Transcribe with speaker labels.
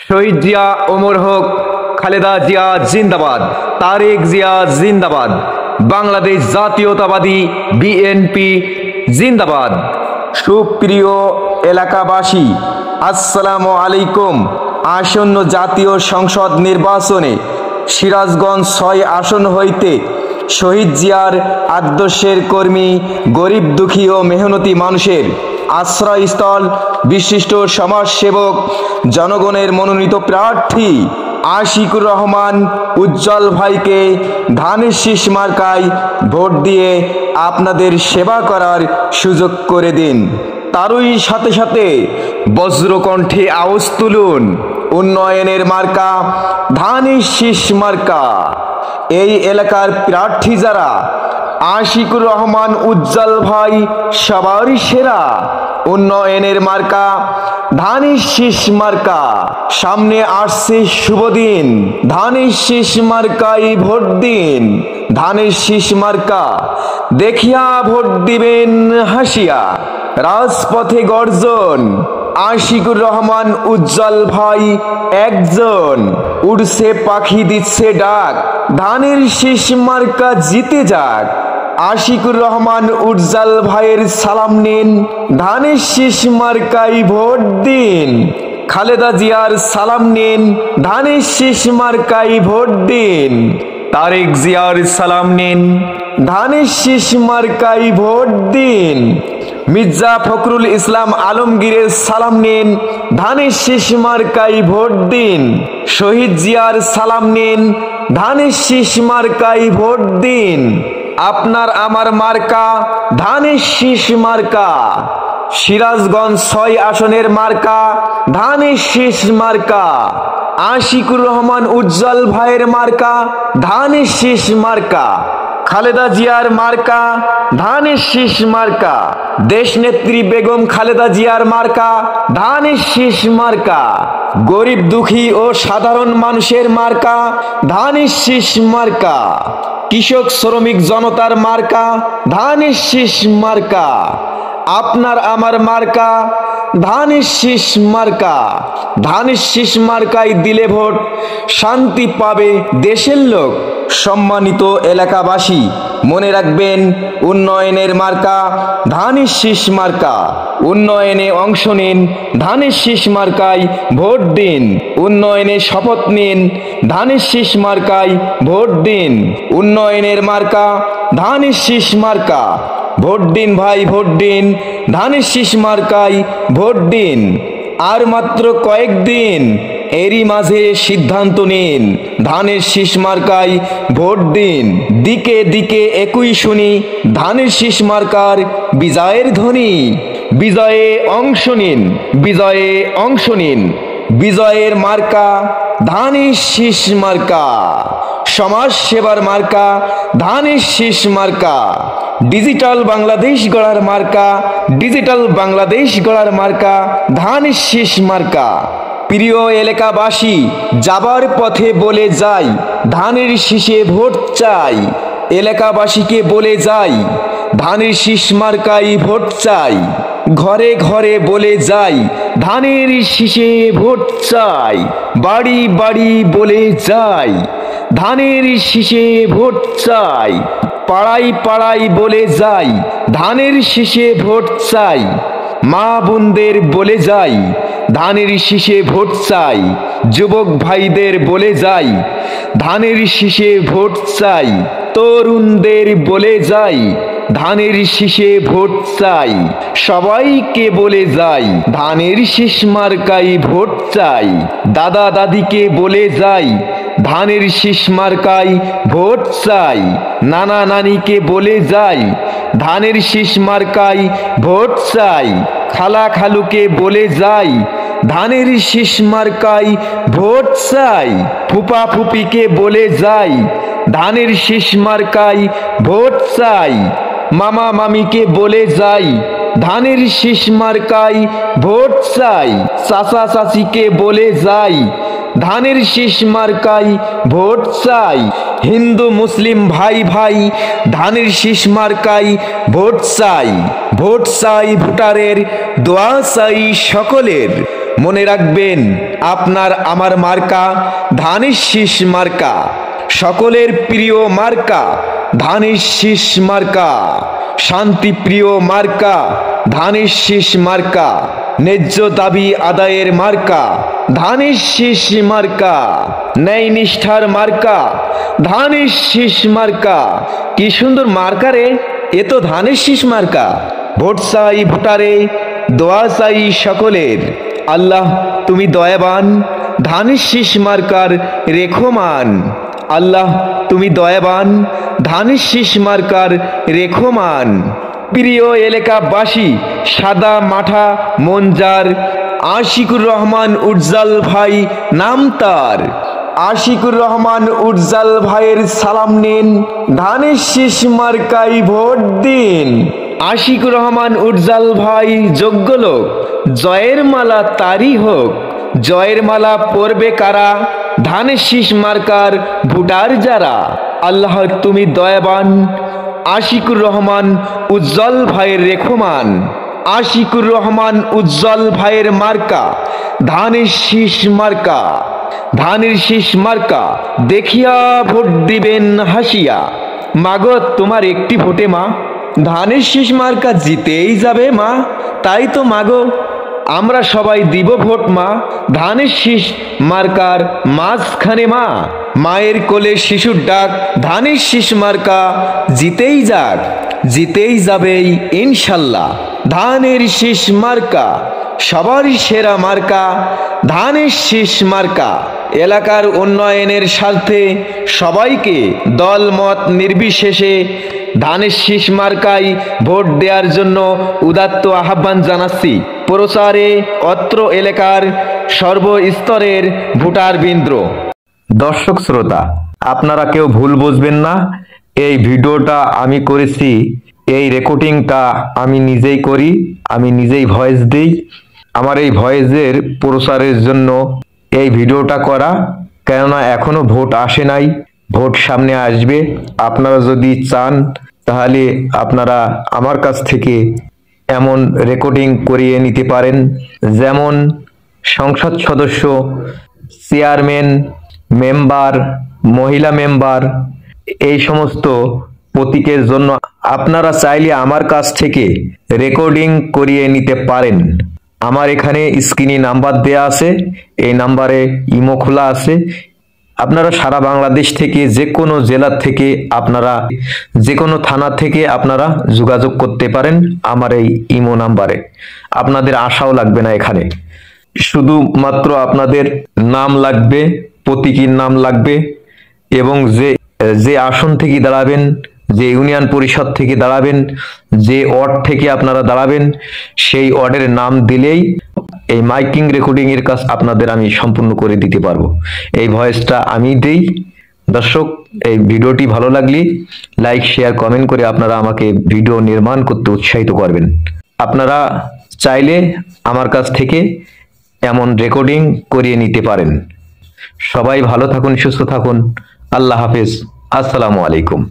Speaker 1: শহীদ জিয়া ওমর হক, খালেদা জিয়া জিন্দাবাদ, তারেক জিয়া জিন্দাবাদ, বাংলাদেশ জাতীয়তাবাদী বিএনপি জিন্দাবাদ। সুপ্রিয় এলাকাবাসী, আসসালামু আলাইকুম। আসন্ন জাতীয় সংসদ নির্বাচনে সিরাজগঞ্জ ৬ আসন হইতে শহীদ জিয়ার আদর্শের কর্মী, গরিব দুঃখী ও মেহনতি মানুষের আশ্রয়স্থল, বিশিষ্ট সমাজসেবক, জনগণের মনোনীত প্রার্থী আশিকুর রহমান উজ্জ্বল ভাইকে ধানের শীষ মার্কায় ভোট দিয়ে আপনাদের সেবা করার সুযোগ করে দিন। তারই সাথে সাথে বজ্রকণ্ঠে আওয়াজ তুলুন, উন্নয়নের মার্কা ধানের শীষ মার্কা। এই এলাকার প্রার্থী যারা, আশিকুর রহমান উজ্জ্বল ভাই সবারই সেরা, উন্নয়নের মার্কা ধানের শীষ মার্কা। সামনে আসছে শুভ দিন, ধানের শীষ মার্কায় ভোট দিন। ধানের শীষ মার্কা দেখিয়া ভোট দিবেন হাসিয়া, রাজপথে গর্জন, আশিকুর রহমান উজ্জ্বল ভাই একজন, উড়ছে পাখি দিচ্ছে ডাক, ধানের শীষ মার্কা জিতে যাক। আশিকুর রহমান উজ্জ্বল ভাইয়ের সালাম নিন, ধানের শীষ মার্কায় ভোট দিন। খালেদা জিয়ার সালাম নিন, ধানের শীষ মার্কায় ভোট দিন। তারেক জিয়ার সালাম নিন, ধানের শীষ মার্কায় ভোট দিন। মির্জা ফখরুল ইসলাম আলমগীরের সালাম নিন, ধানের শীষ মার্কায় ভোট দিন। শহীদ জিয়ার সালাম নিন, ধানের শীষ মার্কায় ভোট দিন। আপনার আমার মার্কা ধানের শীষ মার্কা। সিরাজগঞ্জ ৬ আসনের মার্কা ধানের শীষ মার্কা। আশিকুর রহমান উজ্জ্বল ভাইয়ের মার্কা ধানের শীষ মার্কা। খালেদা জিয়ার মার্কা ধানের শীষ মার্কা। দেশনেত্রী বেগম খালেদা জিয়ার মার্কা ধানের শীষ মার্কা। গরিব দুঃখী ও সাধারণ মানুষের মার্কা ধানের শীষ মার্কা। কৃষক শ্রমিক জনতার মার্কা ধানের শীষ মার্কা। আপনার আমার মার্কা ধানের শীষ মার্কা। ধানের শীষ মার্কায় দিলে ভোট, শান্তি পাবে দেশের লোক। সম্মানিত এলাকাবাসী, মনে রাখবেন, উন্নয়নের মার্কা ধানের শীষ মার্কা। উন্নয়নে অংশ নিন, ধানের শীষ মার্কায় ভোট দিন। উন্নয়নে শপথ নিন, ধানের শীষ মার্কায় ভোট দিন। উন্নয়নের মার্কা ধানের শীষ মার্কা। ভোট দিন ভাই, ভোট দিন, ধানের শীষ মার্কায় ভোট দিন। আর মাত্র কয়েকদিন, এরই মাঝে সিদ্ধান্ত নিন, ধানের শীষ মার্কায় ভোট দিন। দিকে দিকে একই শুনি ধানের শীষ মার্কার বিজয়ের ধ্বনি। বিজয়ে অংশ নিন, বিজয়ে অংশ নিন। বিজয়ের মার্কা ধানের শীষ মার্কা। সমাজ সেবার মার্কা ধানের শীষ মার্কা। ডিজিটাল বাংলাদেশ গড়ার মার্কা, ডিজিটাল বাংলাদেশ গড়ার মার্কা ধানের শীষ মার্কা। প্রিয় এলাকাবাসী, যাবার পথে বলে যাই, ধানের শীষে ভোট চাই। এলাকাবাসীকে বলে যাই, ধানের শীষ মার্কায় ভোট চাই। ঘরে ঘরে বলে যাই, ধানের শীষে ভোট চাই। বাড়ি বাড়ি বলে যাই, ধানের শীষে ভোট চাই। পাড়ায় পাড়ায় বলে যাই, ধানের শীষে ভোট চাই। মা বোনদের বলে যাই, ধানের শীষে ভোট চাই। যুবক ভাইদের বলে যাই, ধানের শীষে ভোট চাই। তরুণদের বলে যাই, ধানের শীষে ভোট চাই। সবাইকে বলে যাই, ধানের শীষ মার্কায় ভোট চাই। দাদা দাদিকে বলে যাই, ধানের শীষ মার্কায় ভোট চাই। নানা নানিকে বলে যাই, ধানের শীষ মার্কায় ভোট চাই। খালা খালুকে বলে যাই, ধানের শীষ মার্কায় ভোট চাই। ফুপা ফুপিকে বলে যাই, ধানের শীষ মার্কায় ভোট চাই। মামা মামিকে বলে যাই, ধানের শীষ মার্কায় ভোট চাই। চাচা চাচিকে বলে যাই, ধানের শীষ মার্কায় ভোট চাই। হিন্দু মুসলিম ভাই ভাই ধানের শীষ মার্কায় ভোট চাই। ভোট চাই ভোটারের, দোয়া চাই সকলের। মনে রাখবেন আপনার আমার মার্কা ধানের শীষ মার্কা, সকলের প্রিয় মার্কা ধানের শীষ মার্কা, শান্তিপ্রিয় মার্কা ধানের শীষ মার্কা, ন্যায্য দাবি আদায়ের মার্কা ধানের শীষ মার্কা, ন্যায় নিষ্ঠার মার্কা ধানের শীষ মার্কা। কি সুন্দর মার্কা রে, এ তো ধানের শীষ মার্কা। ভোট চাই ভোটারে, দোয়া চাই সকলের, আল্লাহ তুমি দয়াবান, ধানের শীষ মার্কার রেখমান। আল্লাহ তুমি দয়াবান, ধানের শীষ মার্কার রেখমান। প্রিয় এলাকাবাসী, সাদা মাঠা মঞ্জার আশিকুর রহমান উজ্জ্বল ভাই নাম তার, আশিকুর রহমান উজ্জ্বল ভাইয়ের সালাম নিন, ধানের শীষ মার্কায় ভোট দিন। আশিকুর রহমান উজ্জ্বল ভাই যোগ্য লোক, জয়ের মালা তারই হোক। জয়ের মালা পরবে কারা? ধানের শীষ মার্কার ভোটার যারা। আল্লাহ তুমি দয়াবান, আশিকুর রহমান উজ্জ্বল ভাইয়ের রেখমান। আশিকুর রহমান উজ্জ্বল ভাইয়ের মার্কা ধানের শীষ মার্কা, ধানের শীষ মার্কা দেখিয়া ভোট দিবেন হাসিয়া। মাগো তোমার একটি ভোটে মা ধানের শীষ মার্কা জিতেই যাবে মা, তাই তো মাগো আমরা সবাই দিব ভোট মা ধানের শীষ মার্কার মাঝখানে মা। মায়ের কোলে শিশুর ডাক, ধানের শীষ মার্কা জিতেই যাক, জিতেই যাবেই ইনশাল্লাহ। ধানের শীষ মার্কা সবারই সেরা মার্কা ধানের শীষ মার্কা। এলাকার উন্নয়নের স্বার্থে সবাইকে দল মত নির্বিশেষে ধানের শীষ মার্কায় ভোট দেওয়ার জন্য উদাত্ত আহ্বান জানাচ্ছি। প্রচারে অত্র এলাকার সর্বস্তরের ভোটারবৃন্দ। দর্শক শ্রোতা, আপনারা কেউ ভুল বুঝবেন না, এই ভিডিওটা আমি করেছি, এই রেকর্ডিংটা আমি নিজেই করি, আমি নিজেই ভয়েস দিই। আমার এই ভয়েসের প্রচারের জন্য এই ভিডিওটা করা, কেননা এখনো ভোট আসে নাই, ভোট সামনে আসবে। আপনারা যদি চান তাহলে আপনারা আমার কাছ থেকে এমন রেকর্ডিং করিয়ে নিতে পারেন, যেমন সংসদ সদস্য, চেয়ারম্যান, মেম্বার, মহিলা মেম্বার, এই সমস্ত প্রতীকের জন্য আপনারা চাইলে আমার কাছ থেকে রেকর্ডিং করিয়ে নিতে পারেন। আমার এখানে স্ক্রিনে নাম্বার দেয়া আছে, এই নাম্বারে ইমো খোলা আছে। আপনারা সারা বাংলাদেশ থেকে, যে কোনো জেলা থেকে, আপনারা যে কোনো থানা থেকে আপনারা যোগাযোগ করতে পারেন আমার এই ইমো নাম্বারে। আপনাদের আশাও লাগবে না, এখানে শুধুমাত্র আপনাদের নাম লাগবে, প্রতীকীর নাম লাগবে, এবং যে আসন থেকে দাঁড়াবেন, যে ইউনিয়ন পরিষদ থেকে দাঁড়াবেন, যে ওয়ার্ড থেকে আপনারা দাঁড়াবেন, সেই ওয়ার্ডের নাম দিলেই এই মাইকিং রেকর্ডিং এর কাজ আপনাদের আমি সম্পূর্ণ করে দিতে পারবো। এই ভয়েসটা আমি দেই। দর্শক, এই ভিডিওটি ভালো লাগলে লাইক, শেয়ার, কমেন্ট করে আপনারা আমাকে ভিডিও নির্মাণ করতে উৎসাহিত করবেন। আপনারা চাইলে আমার কাছ থেকে এমন রেকর্ডিং করিয়ে নিতে পারেন। সবাই ভালো থাকুন, সুস্থ থাকুন। আল্লাহ হাফেজ। আসসালামু আলাইকুম।